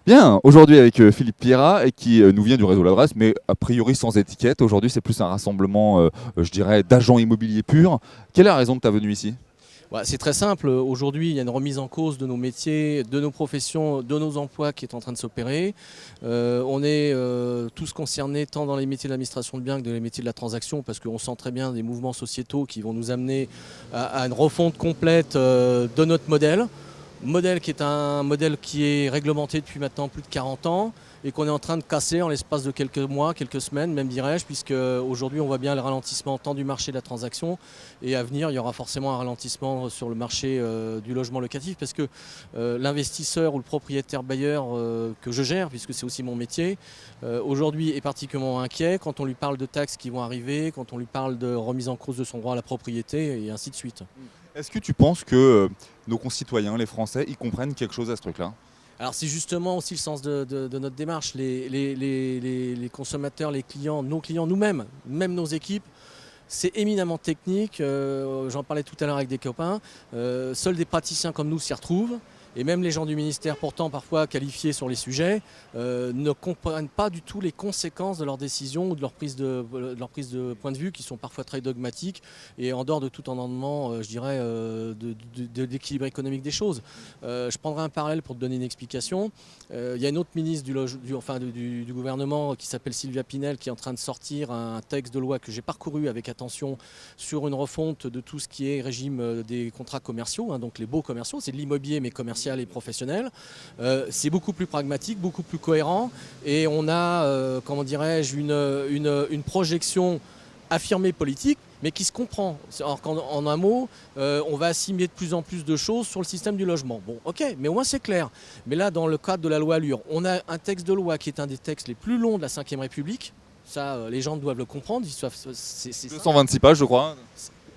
Bien, aujourd'hui avec Philippe Pierrat qui nous vient du réseau L'Adresse, mais a priori sans étiquette. Aujourd'hui, c'est plus un rassemblement, je dirais, d'agents immobiliers purs. Quelle est la raison de ta venue ici ? C'est très simple. Aujourd'hui, il y a une remise en cause de nos métiers, de nos professions, de nos emplois qui est en train de s'opérer. On est tous concernés tant dans les métiers de l'administration de biens que dans les métiers de la transaction, parce qu'on sent très bien des mouvements sociétaux qui vont nous amener à une refonte complète de notre modèle. Modèle qui est un modèle qui est réglementé depuis maintenant plus de 40 ans et qu'on est en train de casser en l'espace de quelques mois, quelques semaines, même dirais-je, puisque aujourd'hui on voit bien le ralentissement tant du marché de la transaction et à venir il y aura forcément un ralentissement sur le marché du logement locatif parce que l'investisseur ou le propriétaire bailleur que je gère, puisque c'est aussi mon métier, aujourd'hui est particulièrement inquiet quand on lui parle de taxes qui vont arriver, quand on lui parle de remise en cause de son droit à la propriété et ainsi de suite. Est-ce que tu penses que nos concitoyens, les Français, ils comprennent quelque chose à ce truc-là ? Alors c'est justement aussi le sens de notre démarche. Les consommateurs, les clients, nos clients, nous-mêmes, même nos équipes, c'est éminemment technique. J'en parlais tout à l'heure avec des copains. Seuls des praticiens comme nous s'y retrouvent. Et même les gens du ministère, pourtant parfois qualifiés sur les sujets, ne comprennent pas du tout les conséquences de leurs décisions ou de leur prise de point de vue qui sont parfois très dogmatiques et en dehors de tout entendement, je dirais, de l'équilibre économique des choses. Je prendrai un parallèle pour te donner une explication. Il y a une autre ministre du gouvernement qui s'appelle Sylvia Pinel qui est en train de sortir un texte de loi que j'ai parcouru avec attention sur une refonte de tout ce qui est régime des contrats commerciaux, donc les baux commerciaux, c'est de l'immobilier mais commercial et professionnel. C'est beaucoup plus pragmatique, beaucoup plus cohérent et on a, comment dirais-je, une projection affirmée politique mais qui se comprend. Alors qu'en un mot, on va assimiler de plus en plus de choses sur le système du logement. Bon, ok, mais au moins c'est clair. Mais là, dans le cadre de la loi Allure, on a un texte de loi qui est un des textes les plus longs de la Ve République. Ça, les gens doivent le comprendre. C'est 226 pages, je crois.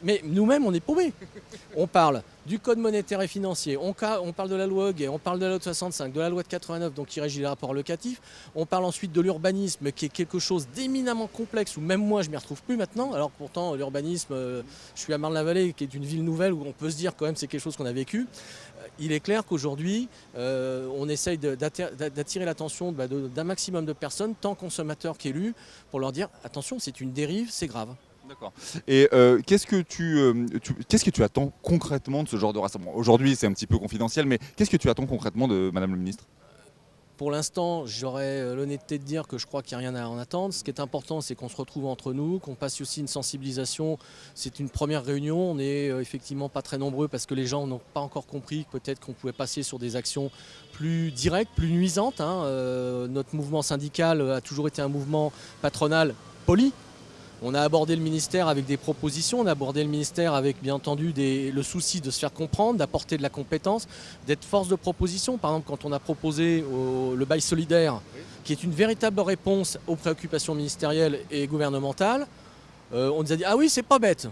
Mais nous-mêmes, on est paumés. On parle du code monétaire et financier, on parle de la loi Hoguet, on parle de la loi de 65, de la loi de 89, donc qui régit les rapports locatifs. On parle ensuite de l'urbanisme, qui est quelque chose d'éminemment complexe, où même moi, je ne m'y retrouve plus maintenant. Alors pourtant, l'urbanisme, je suis à Marne-la-Vallée, qui est une ville nouvelle, où on peut se dire quand même c'est quelque chose qu'on a vécu. Il est clair qu'aujourd'hui, on essaye d'attirer l'attention d'un maximum de personnes, tant consommateurs qu'élus, pour leur dire attention, c'est une dérive, c'est grave. D'accord. Et qu'est-ce que tu attends concrètement de ce genre de rassemblement ? Aujourd'hui, c'est un petit peu confidentiel, mais qu'est-ce que tu attends concrètement de Madame le Ministre ? Pour l'instant, j'aurais l'honnêteté de dire que je crois qu'il n'y a rien à en attendre. Ce qui est important, c'est qu'on se retrouve entre nous, qu'on passe aussi une sensibilisation. C'est une première réunion, on n'est effectivement pas très nombreux parce que les gens n'ont pas encore compris peut-être qu'on pouvait passer sur des actions plus directes, plus nuisantes. Notre mouvement syndical a toujours été un mouvement patronal poli. On a abordé le ministère avec des propositions, on a abordé le ministère avec bien entendu le souci de se faire comprendre, d'apporter de la compétence, d'être force de proposition. Par exemple, quand on a proposé le bail solidaire, qui est une véritable réponse aux préoccupations ministérielles et gouvernementales, on nous a dit « Ah oui, c'est pas bête !»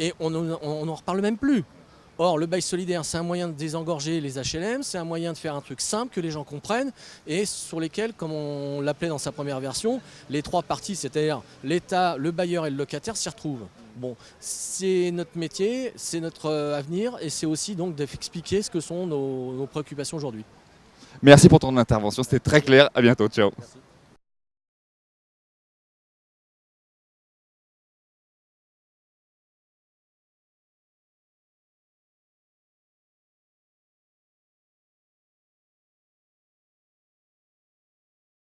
Et on n'en reparle même plus. Or, le bail solidaire, c'est un moyen de désengorger les HLM, c'est un moyen de faire un truc simple que les gens comprennent et sur lesquels, comme on l'appelait dans sa première version, les trois parties, c'est-à-dire l'État, le bailleur et le locataire, s'y retrouvent. Bon, c'est notre métier, c'est notre avenir et c'est aussi donc d'expliquer ce que sont nos préoccupations aujourd'hui. Merci pour ton intervention, c'était très clair. À bientôt, ciao. Merci.